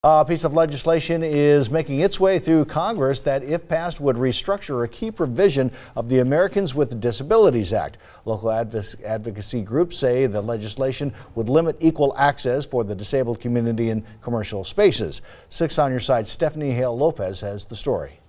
A piece of legislation is making its way through Congress that, if passed, would restructure a key provision of the Americans with Disabilities Act. Local advocacy groups say the legislation would limit equal access for the disabled community in commercial spaces. 6 on your side, Stephanie Hale-Lopez has the story.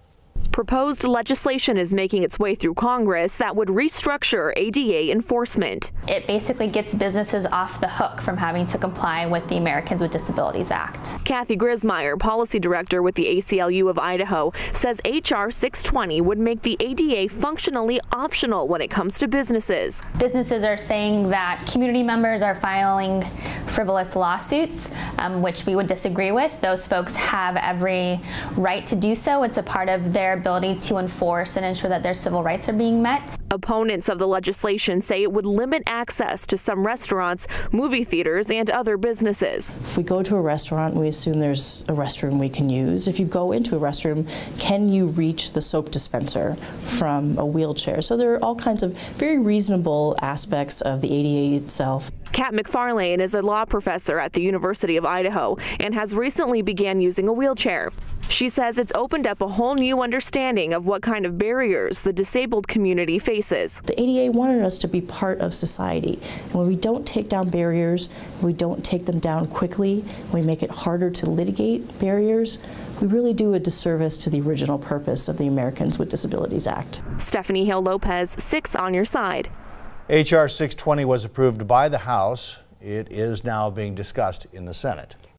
Proposed legislation is making its way through Congress that would restructure ADA enforcement. It basically gets businesses off the hook from having to comply with the Americans with Disabilities Act. Kathy Grismeyer, policy director with the ACLU of Idaho, says H.R. 620 would make the ADA functionally optional when it comes to businesses. Businesses are saying that community members are filing frivolous lawsuits, which we would disagree with. Those folks have every right to do so. It's a part of their ability to enforce and ensure that their civil rights are being met. Opponents of the legislation say it would limit access to some restaurants, movie theaters, and other businesses. If we go to a restaurant, we assume there's a restroom we can use. If you go into a restroom, can you reach the soap dispenser from a wheelchair? So there are all kinds of very reasonable aspects of the ADA itself. Kat McFarlane is a law professor at the University of Idaho and has recently began using a wheelchair. She says it's opened up a whole new understanding of what kind of barriers the disabled community faces. The ADA wanted us to be part of society. And when we don't take down barriers, we don't take them down quickly, we make it harder to litigate barriers, we really do a disservice to the original purpose of the Americans with Disabilities Act. Stephanie Hale-Lopez, 6 on your side. H.R. 620 was approved by the House. It is now being discussed in the Senate.